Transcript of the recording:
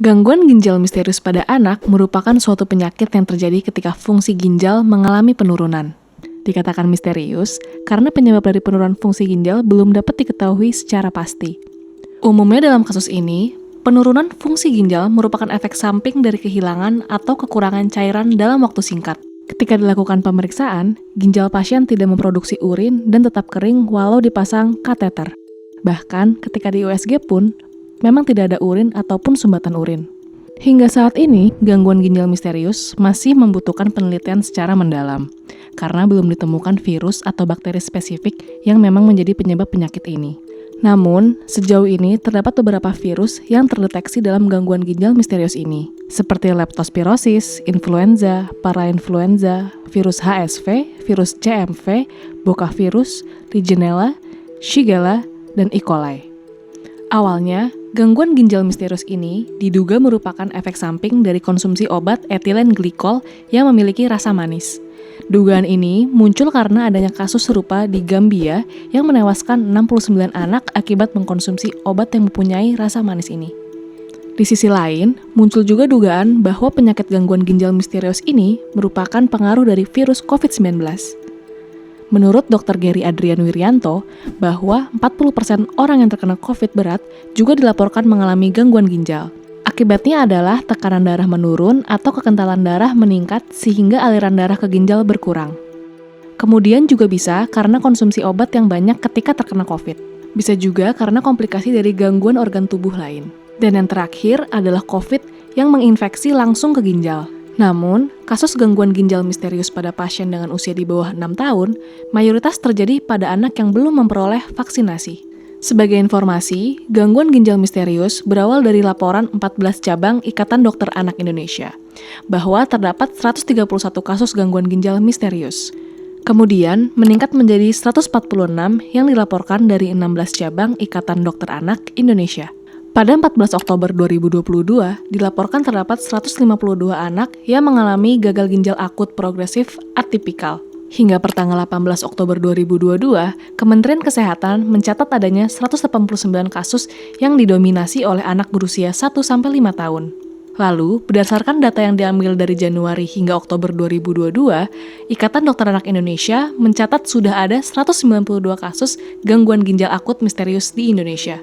Gangguan ginjal misterius pada anak merupakan suatu penyakit yang terjadi ketika fungsi ginjal mengalami penurunan. Dikatakan misterius karena penyebab dari penurunan fungsi ginjal belum dapat diketahui secara pasti. Umumnya dalam kasus ini, penurunan fungsi ginjal merupakan efek samping dari kehilangan atau kekurangan cairan dalam waktu singkat. Ketika dilakukan pemeriksaan, ginjal pasien tidak memproduksi urin dan tetap kering walau dipasang kateter. Bahkan ketika di USG pun, memang tidak ada urin ataupun sumbatan urin. Hingga saat ini, gangguan ginjal misterius masih membutuhkan penelitian secara mendalam, karena belum ditemukan virus atau bakteri spesifik yang memang menjadi penyebab penyakit ini. Namun, sejauh ini terdapat beberapa virus yang terdeteksi dalam gangguan ginjal misterius ini, seperti leptospirosis, influenza, parainfluenza, virus HSV, virus CMV, bokavirus, Legionella, Shigella, dan E. coli. Awalnya, gangguan ginjal misterius ini diduga merupakan efek samping dari konsumsi obat etilen glikol yang memiliki rasa manis. Dugaan ini muncul karena adanya kasus serupa di Gambia yang menewaskan 69 anak akibat mengkonsumsi obat yang mempunyai rasa manis ini. Di sisi lain, muncul juga dugaan bahwa penyakit gangguan ginjal misterius ini merupakan pengaruh dari virus COVID-19. Menurut Dr. Gary Adrian Wirianto, bahwa 40% orang yang terkena COVID berat juga dilaporkan mengalami gangguan ginjal. Akibatnya adalah tekanan darah menurun atau kekentalan darah meningkat sehingga aliran darah ke ginjal berkurang. Kemudian juga bisa karena konsumsi obat yang banyak ketika terkena COVID. Bisa juga karena komplikasi dari gangguan organ tubuh lain. Dan yang terakhir adalah COVID yang menginfeksi langsung ke ginjal. Namun, kasus gangguan ginjal misterius pada pasien dengan usia di bawah 6 tahun mayoritas terjadi pada anak yang belum memperoleh vaksinasi. Sebagai informasi, gangguan ginjal misterius berawal dari laporan 14 cabang Ikatan Dokter Anak Indonesia, bahwa terdapat 131 kasus gangguan ginjal misterius. Kemudian, meningkat menjadi 146 yang dilaporkan dari 16 cabang Ikatan Dokter Anak Indonesia. Pada 14 Oktober 2022, dilaporkan terdapat 152 anak yang mengalami gagal ginjal akut progresif atipikal. Hingga pertanggal 18 Oktober 2022, Kementerian Kesehatan mencatat adanya 189 kasus yang didominasi oleh anak berusia 1-5 tahun. Lalu, berdasarkan data yang diambil dari Januari hingga Oktober 2022, Ikatan Dokter Anak Indonesia mencatat sudah ada 192 kasus gangguan ginjal akut misterius di Indonesia.